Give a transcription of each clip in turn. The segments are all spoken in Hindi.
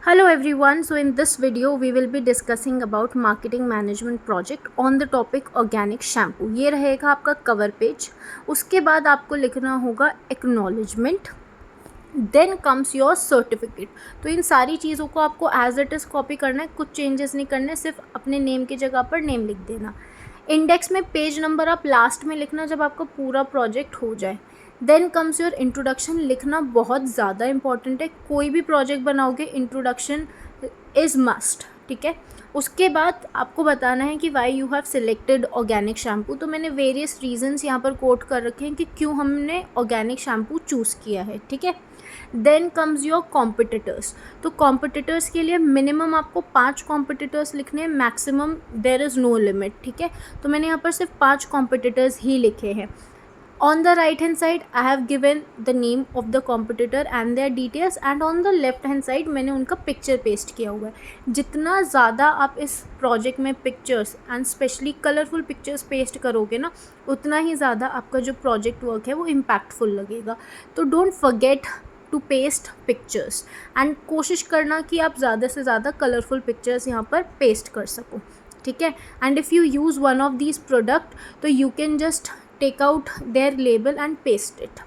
Hello everyone, so in this video we will be discussing about marketing management project on the topic organic shampoo. ये रहेगा आपका कवर पेज. उसके बाद आपको लिखना होगा acknowledgement, then comes your certificate. तो इन सारी चीज़ों को आपको एज इट इज़ कॉपी करना है, कुछ चेंजेस नहीं करने, सिर्फ अपने नेम की जगह पर नेम लिख देना. इंडेक्स में पेज नंबर आप लास्ट में लिखना जब आपका पूरा प्रोजेक्ट हो जाए. Then comes your introduction. लिखना बहुत ज़्यादा इंपॉर्टेंट है, कोई भी प्रोजेक्ट बनाओगे इंट्रोडक्शन इज़ मस्ट. ठीक है. उसके बाद आपको बताना है कि why you have selected organic shampoo. तो मैंने वेरियस रीजंस यहाँ पर कोट कर रखे हैं कि क्यों हमने ऑर्गेनिक शैम्पू चूज़ किया है. ठीक है. Then comes your competitors. तो कॉम्पिटिटर्स के लिए मिनिमम आपको 5 कॉम्पिटिटर्स लिखने हैं, maximum there is no limit. ठीक है. तो मैंने यहाँ पर सिर्फ 5 कॉम्पिटिटर्स ही लिखे हैं. On the right hand side I have given the name of the competitor and their details, and on the left hand side मैंने उनका पिक्चर पेस्ट किया हुआ है. जितना ज़्यादा आप इस प्रोजेक्ट में pictures and specially colourful pictures paste करोगे ना, उतना ही ज़्यादा आपका जो प्रोजेक्ट वर्क है वो इम्पैक्टफुल लगेगा. तो don't forget to paste pictures and कोशिश करना कि आप ज़्यादा से ज़्यादा कलरफुल पिक्चर्स यहाँ पर पेस्ट कर सको. ठीक है. And if you use one of these product तो you can just take out their label and paste it.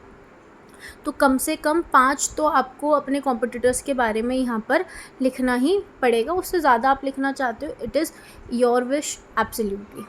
तो कम से कम 5 तो आपको अपने कॉम्पिटिटर्स के बारे में यहाँ पर लिखना ही पड़ेगा. उससे ज़्यादा आप लिखना चाहते हो, it is your wish absolutely.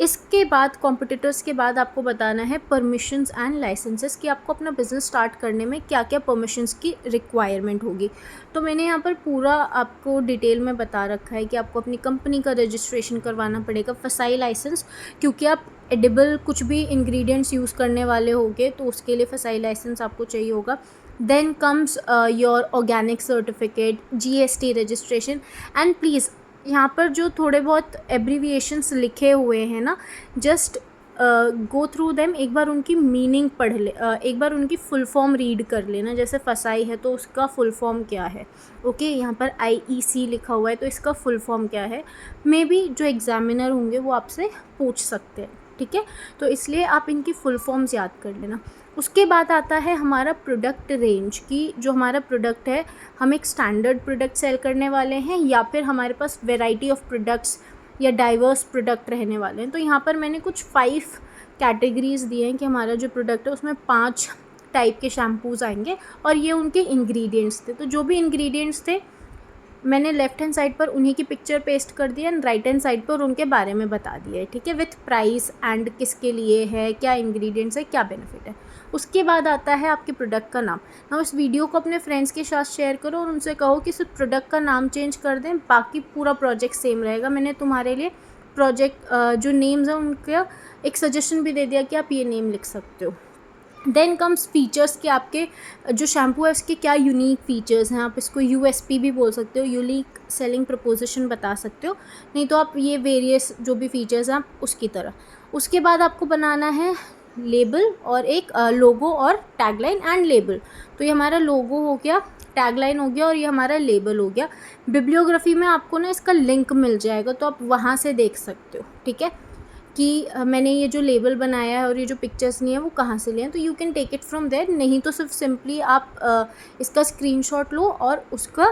इसके बाद कॉम्पिटिटर्स के बाद आपको बताना है परमिशंस एंड लाइसेंसेस, कि आपको अपना बिज़नेस स्टार्ट करने में क्या क्या परमिशंस की रिक्वायरमेंट होगी. तो मैंने यहाँ पर पूरा आपको डिटेल में बता रखा है कि आपको अपनी कंपनी का रजिस्ट्रेशन करवाना पड़ेगा, फसाई लाइसेंस, क्योंकि आप एडिबल कुछ भी इंग्रेडिएंट्स यूज़ करने वाले होगे तो उसके लिए फसाई लाइसेंस आपको चाहिए होगा. Then comes your organic certificate, GST registration. And please यहाँ पर जो थोड़े बहुत एब्रीविएशंस लिखे हुए हैं ना, जस्ट गो थ्रू देम. एक बार उनकी मीनिंग पढ़ ले, एक बार उनकी फुल फॉर्म रीड कर लेना. जैसे फसाई है तो उसका फुल फॉर्म क्या है. ओके. यहाँ पर IEC लिखा हुआ है तो इसका फुल फॉर्म क्या है. मे बी जो एग्जामिनर होंगे वो आपसे पूछ सकते हैं. ठीक है. तो इसलिए आप इनकी फुल फॉर्म्स याद कर लेना. उसके बाद आता है हमारा प्रोडक्ट रेंज, की जो हमारा प्रोडक्ट है, हम एक स्टैंडर्ड प्रोडक्ट सेल करने वाले हैं या फिर हमारे पास वेराइटी ऑफ प्रोडक्ट्स या डाइवर्स प्रोडक्ट रहने वाले हैं. तो यहाँ पर मैंने कुछ 5 कैटेगरीज़ दिए हैं कि हमारा जो प्रोडक्ट है उसमें 5 टाइप के शैम्पूज़ आएंगे और ये उनके इंग्रेडिएंट्स थे. तो जो भी इंग्रेडिएंट्स थे मैंने लेफ़्ट हैंड साइड पर उन्हीं की पिक्चर पेस्ट कर दिया एंड राइट हैंड साइड पर उनके बारे में बता दिया है. ठीक है. विथ प्राइस एंड किसके लिए है, क्या इंग्रेडिएंट्स है, क्या बेनिफिट है. उसके बाद आता है आपके प्रोडक्ट का नाम. ना इस वीडियो को अपने फ्रेंड्स के साथ शेयर करो और उनसे कहो कि सिर्फ प्रोडक्ट का नाम चेंज कर दें, बाकी पूरा प्रोजेक्ट सेम रहेगा. मैंने तुम्हारे लिए प्रोजेक्ट जो नेम्स हैं उनका एक सजेशन भी दे दिया कि आप ये नेम लिख सकते हो. देन कम्स फीचर्स, कि आपके जो शैम्पू है उसके क्या यूनिक फीचर्स हैं. आप इसको USP भी बोल सकते हो, यूनिक सेलिंग प्रपोजिशन बता सकते हो, नहीं तो आप ये वेरियस जो भी फीचर्स हैं आप उसकी तरह. उसके बाद आपको बनाना है लेबल और एक लोगो और टैगलाइन एंड लेबल. तो ये हमारा लोगो हो गया, टैगलाइन हो गया और ये हमारा लेबल हो गया. बिब्लियोग्राफी में आपको ना इसका लिंक मिल जाएगा तो आप वहाँ से देख सकते हो. ठीक है. कि मैंने ये जो लेबल बनाया है और ये जो पिक्चर्स नहीं है वो कहाँ से लिए हैं, तो you can take it from there. नहीं तो सिर्फ सिंपली आप इसका स्क्रीनशॉट लो और उसका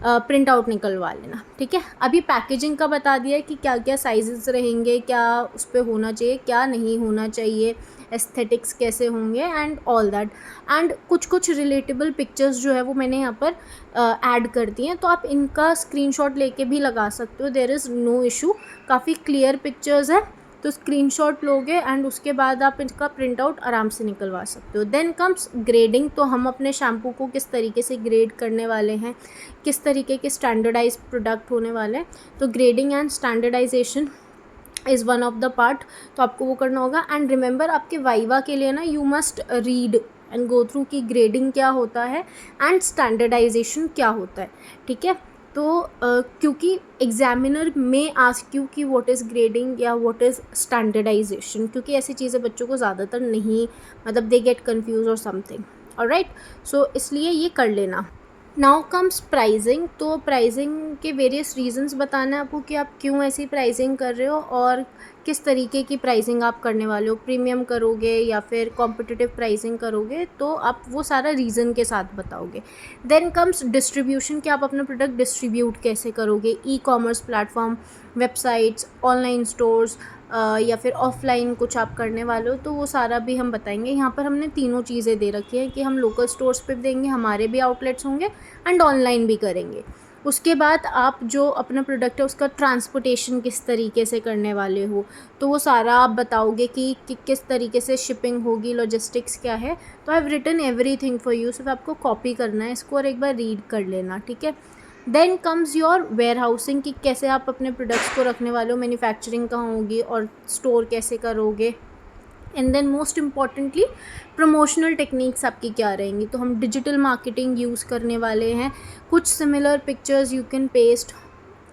प्रिंट आउट निकलवा लेना. ठीक है. अभी पैकेजिंग का बता दिया है कि क्या क्या साइजेस रहेंगे, क्या उस पर होना चाहिए, क्या नहीं होना चाहिए, एस्थेटिक्स कैसे होंगे एंड ऑल दैट. एंड कुछ रिलेटेबल पिक्चर्स जो है वो मैंने यहाँ पर ऐड कर दी हैं, तो आप इनका स्क्रीनशॉट लेके भी लगा सकते हो. There is no issue. काफ़ी क्लियर पिक्चर्स है तो स्क्रीनशॉट लोगे एंड उसके बाद आप इसका प्रिंट आउट आराम से निकलवा सकते हो. Then comes grading. तो हम अपने शैम्पू को किस तरीके से ग्रेड करने वाले हैं, किस तरीके के स्टैंडर्डाइज प्रोडक्ट होने वाले हैं. तो grading and standardisation is one of the part. तो आपको वो करना होगा. एंड रिमेंबर आपके वाइवा के लिए ना you must read and go through कि ग्रेडिंग क्या होता है एंड स्टैंडर्डाइजेशन क्या होता है. ठीक है. तो क्योंकि एग्जामिनर में आस्क यू कि व्हाट इज़ ग्रेडिंग या व्हाट इज़ स्टैंडर्डाइजेशन, क्योंकि ऐसी चीज़ें बच्चों को ज़्यादातर नहीं, मतलब दे गेट कन्फ्यूज और समथिंग. ऑलराइट. सो इसलिए ये कर लेना. Now comes pricing. तो प्राइजिंग के वेरियस रीजंस बताना है आपको कि आप क्यों ऐसी प्राइजिंग कर रहे हो और किस तरीके की प्राइजिंग आप करने वाले हो, प्रीमियम करोगे या फिर कॉम्पिटिटिव प्राइजिंग करोगे, तो आप वो सारा रीज़न के साथ बताओगे। देन कम्स डिस्ट्रीब्यूशन, कि आप अपना प्रोडक्ट डिस्ट्रीब्यूट कैसे करोगे, e commerce platform, websites, online stores या फिर ऑफलाइन कुछ आप करने वाले हो, तो वो सारा भी हम बताएंगे। यहाँ पर हमने तीनों चीज़ें दे रखी हैं कि हम लोकल स्टोर्स पे भी देंगे, हमारे भी आउटलेट्स होंगे एंड ऑनलाइन भी करेंगे। उसके बाद आप जो अपना प्रोडक्ट है उसका ट्रांसपोर्टेशन किस तरीके से करने वाले हो, तो वो सारा आप बताओगे कि किस तरीके से शिपिंग होगी, लॉजिस्टिक्स क्या है। तो I have written everything for you, सिर्फ आपको कॉपी करना है इसको और एक बार रीड कर लेना, ठीक है। Then comes your warehousing, कि कैसे आप अपने प्रोडक्ट्स को रखने वाले हो, मैन्युफैक्चरिंग कहाँ होगी और स्टोर कैसे करोगे। And then most importantly promotional techniques आपकी क्या रहेंगी। तो हम डिजिटल मार्केटिंग यूज़ करने वाले हैं, कुछ similar pictures you can paste,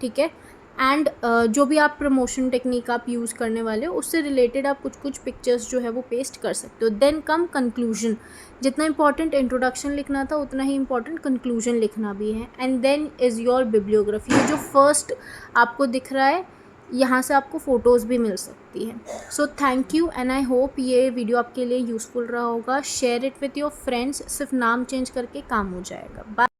ठीक है। एंड जो भी आप प्रमोशन टेक्निक आप यूज़ करने वाले हो उससे रिलेटेड आप कुछ कुछ पिक्चर्स जो है वो पेस्ट कर सकते हो। देन कम कंक्लूजन, जितना इंपॉर्टेंट इंट्रोडक्शन लिखना था उतना ही इंपॉर्टेंट कंक्लूजन लिखना भी है। And then is your bibliography, जो फर्स्ट आपको दिख रहा है यहाँ से आपको फ़ोटोज़ भी मिल सकती है। So thank you and I hope ये वीडियो आपके लिए यूज़फुल रहा होगा। Share it with your friends, सिर्फ नाम चेंज करके काम हो जाएगा। बाय।